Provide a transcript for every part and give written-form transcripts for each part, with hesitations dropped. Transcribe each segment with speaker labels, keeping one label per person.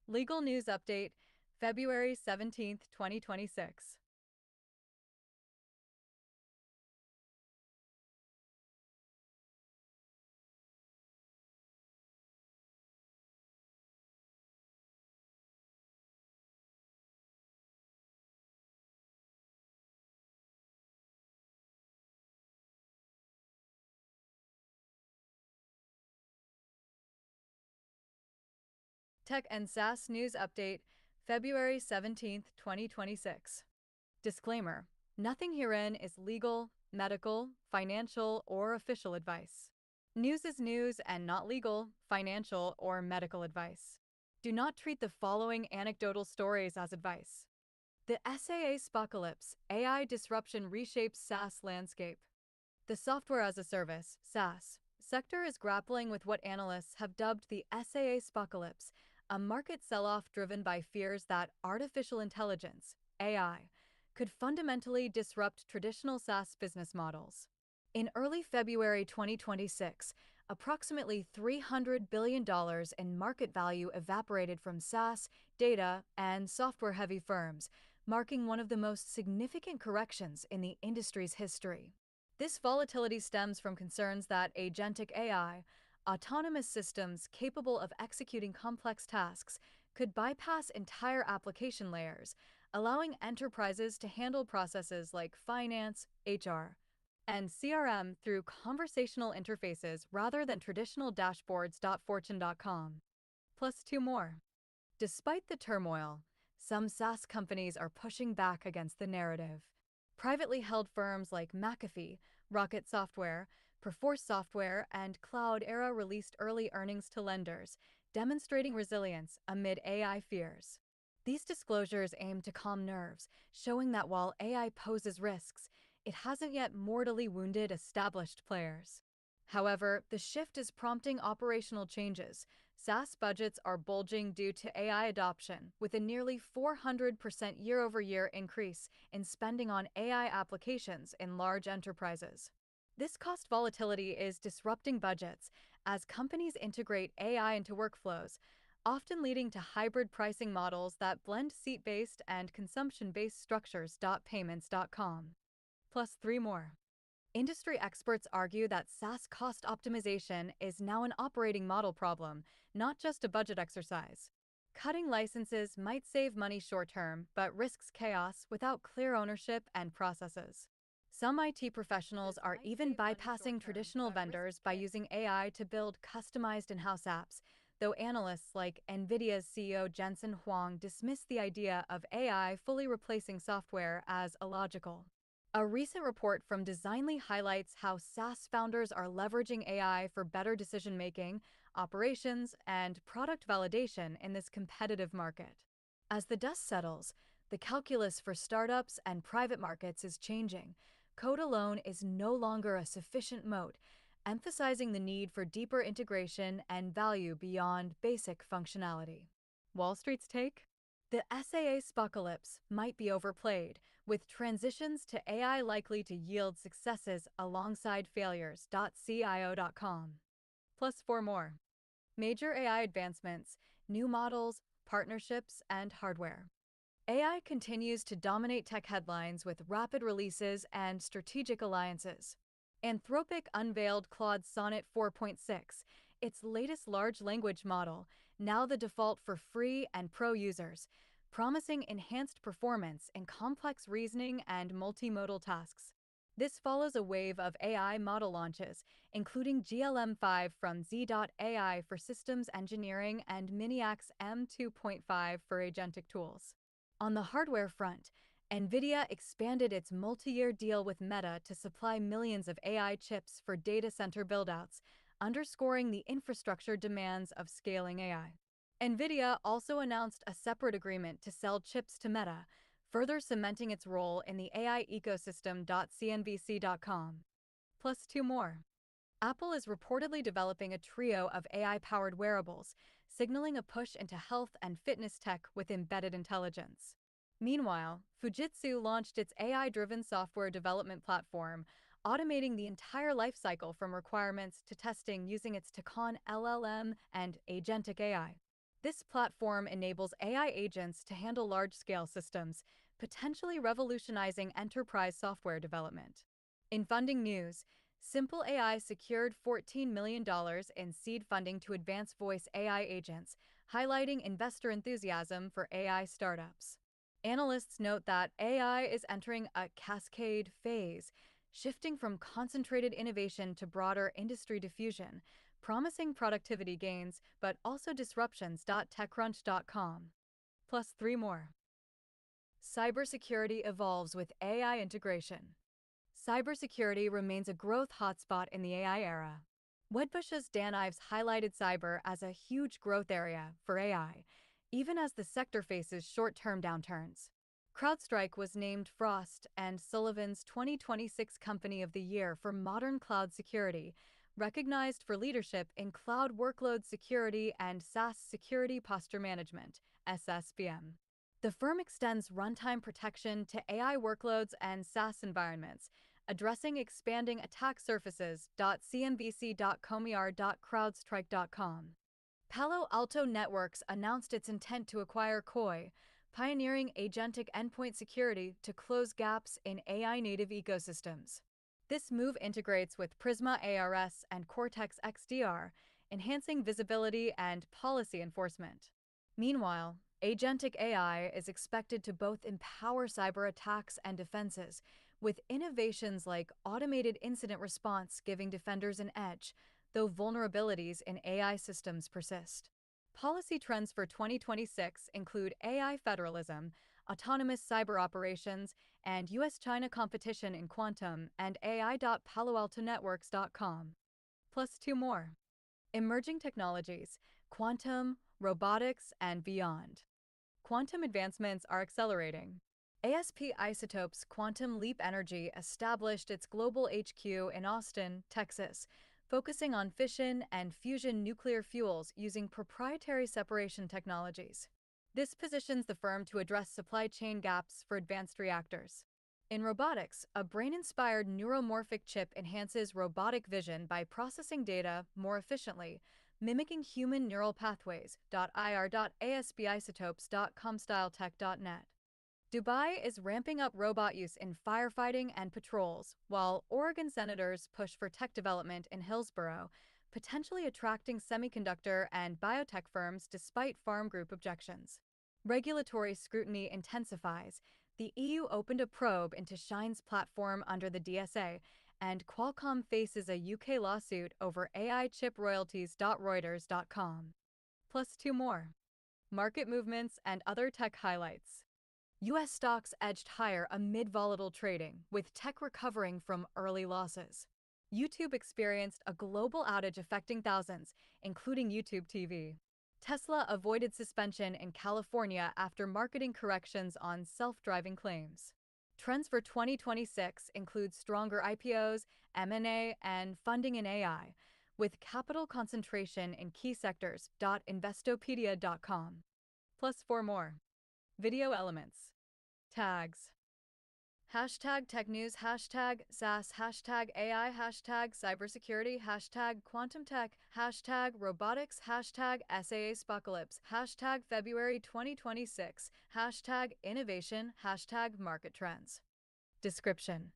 Speaker 1: Legal News Update, February 17, 2026. Tech and SaaS News Update, February 17, 2026. Disclaimer: nothing herein is legal, medical, financial, or official advice. News is news and not legal, financial, or medical advice. Do not treat the following anecdotal stories as advice. The SaaSpocalypse, AI disruption reshapes SaaS landscape. The software as a service, SaaS, sector is grappling with what analysts have dubbed the SaaSpocalypse, a market sell-off driven by fears that artificial intelligence, AI, could fundamentally disrupt traditional SaaS business models. In early February 2026, approximately $300 billion in market value evaporated from SaaS, data, and software-heavy firms, marking one of the most significant corrections in the industry's history. This volatility stems from concerns that agentic AI, autonomous systems capable of executing complex tasks, could bypass entire application layers, allowing enterprises to handle processes like finance, HR, and CRM through conversational interfaces rather than traditional dashboards. Fortune.com. Plus two more. Despite the turmoil, some SaaS companies are pushing back against the narrative. Privately held firms like McAfee, Rocket Software, Perforce Software, and Cloudera released early earnings to lenders, demonstrating resilience amid AI fears. These disclosures aim to calm nerves, showing that while AI poses risks, it hasn't yet mortally wounded established players. However, the shift is prompting operational changes. SaaS budgets are bulging due to AI adoption, with a nearly 400% year-over-year increase in spending on AI applications in large enterprises. This cost volatility is disrupting budgets as companies integrate AI into workflows, often leading to hybrid pricing models that blend seat-based and consumption-based structures. Payments.com. Plus three more. Industry experts argue that SaaS cost optimization is now an operating model problem, not just a budget exercise. Cutting licenses might save money short-term, but risks chaos without clear ownership and processes. Some IT professionals are even bypassing traditional vendors by using AI to build customized in-house apps, though analysts like NVIDIA's CEO Jensen Huang dismiss the idea of AI fully replacing software as illogical. A recent report from Designly highlights how SaaS founders are leveraging AI for better decision-making, operations, and product validation in this competitive market. As the dust settles, the calculus for startups and private markets is changing. Code alone is no longer a sufficient moat, emphasizing the need for deeper integration and value beyond basic functionality. Wall Street's take? The SaaSpocalypse might be overplayed, with transitions to AI likely to yield successes alongside failures. CIO.com. Plus four more. Major AI advancements, new models, partnerships, and hardware. AI continues to dominate tech headlines with rapid releases and strategic alliances. Anthropic unveiled Claude Sonnet 4.6, its latest large language model, now the default for free and pro users, promising enhanced performance in complex reasoning and multimodal tasks. This follows a wave of AI model launches, including GLM-5 from Z.AI for systems engineering and Miniax M2.5 for agentic tools. On the hardware front, NVIDIA expanded its multi-year deal with Meta to supply millions of AI chips for data center buildouts, underscoring the infrastructure demands of scaling AI. NVIDIA also announced a separate agreement to sell chips to Meta, further cementing its role in the AI ecosystem. CNBC.com. Plus two more. Apple is reportedly developing a trio of AI-powered wearables, signaling a push into health and fitness tech with embedded intelligence. Meanwhile, Fujitsu launched its AI-driven software development platform, automating the entire lifecycle from requirements to testing using its Takan LLM and agentic AI. This platform enables AI agents to handle large-scale systems, potentially revolutionizing enterprise software development. In funding news, Simple AI secured $14 million in seed funding to advance voice AI agents, highlighting investor enthusiasm for AI startups. Analysts note that AI is entering a cascade phase, shifting from concentrated innovation to broader industry diffusion, promising productivity gains but also disruptions. TechCrunch.com. Plus three more. Cybersecurity evolves with AI integration. Cybersecurity remains a growth hotspot in the AI era. Wedbush's Dan Ives highlighted cyber as a huge growth area for AI, even as the sector faces short-term downturns. CrowdStrike was named Frost and Sullivan's 2026 Company of the Year for modern cloud security, recognized for leadership in cloud workload security and SaaS security posture management, SSPM. The firm extends runtime protection to AI workloads and SaaS environments, addressing expanding attack surfaces. CNBC.com/crowdstrike.com. Palo Alto Networks announced its intent to acquire Koi, pioneering agentic endpoint security to close gaps in AI-native ecosystems. This move integrates with Prisma ARS and Cortex XDR, enhancing visibility and policy enforcement. Meanwhile, agentic AI is expected to both empower cyber attacks and defenses, with innovations like automated incident response giving defenders an edge, though vulnerabilities in AI systems persist. Policy trends for 2026 include AI federalism, autonomous cyber operations, and U.S.-China competition in quantum and AI.PaloAltoNetworks.com. Plus two more. Emerging technologies, quantum, robotics, and beyond. Quantum advancements are accelerating. ASP Isotopes Quantum Leap Energy established its global HQ in Austin, Texas, focusing on fission and fusion nuclear fuels using proprietary separation technologies. This positions the firm to address supply chain gaps for advanced reactors. In robotics, a brain-inspired neuromorphic chip enhances robotic vision by processing data more efficiently, mimicking human neural pathways. ir.aspisotopes.com/styletech.net. Dubai is ramping up robot use in firefighting and patrols, while Oregon senators push for tech development in Hillsborough, potentially attracting semiconductor and biotech firms despite farm group objections. Regulatory scrutiny intensifies. The EU opened a probe into Shine's platform under the DSA, and Qualcomm faces a UK lawsuit over AI chip royalties. Reuters.com. Plus two more. Market movements and other tech highlights. U.S. stocks edged higher amid volatile trading, with tech recovering from early losses. YouTube experienced a global outage affecting thousands, including YouTube TV. Tesla avoided suspension in California after marketing corrections on self-driving claims. Trends for 2026 include stronger IPOs, M&A, and funding in AI, with capital concentration in key sectors. Investopedia.com. Plus four more. Video elements. Tags. Hashtag tech news, hashtag SaaS, hashtag AI, hashtag cybersecurity, hashtag quantum tech, hashtag robotics, hashtag SaaSpocalypse, hashtag February 2026, hashtag innovation, hashtag market trends. Description.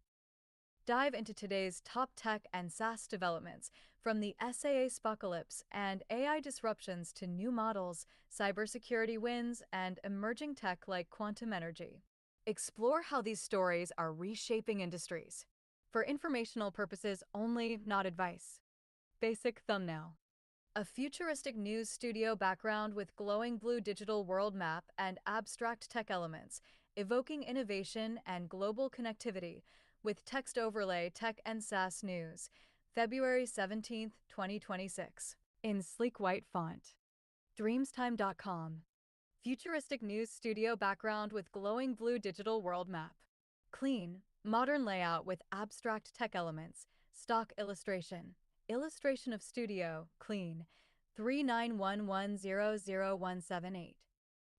Speaker 1: Dive into today's top tech and SaaS developments, from the SaaSpocalypse and AI disruptions to new models, cybersecurity wins, and emerging tech like quantum energy. Explore how these stories are reshaping industries. For informational purposes only, not advice. Basic thumbnail. A futuristic news studio background with glowing blue digital world map and abstract tech elements, evoking innovation and global connectivity, with text overlay. Tech and SaaS News, February 17, 2026. In sleek white font. Dreamstime.com. Futuristic news studio background with glowing blue digital world map. Clean, modern layout with abstract tech elements. Stock illustration. Illustration of studio, clean. 3911000178.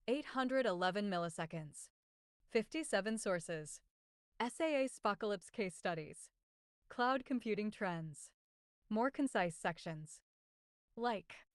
Speaker 1: 811 milliseconds. 57 sources. SaaSpocalypse case studies. Cloud computing trends. More concise sections. Like.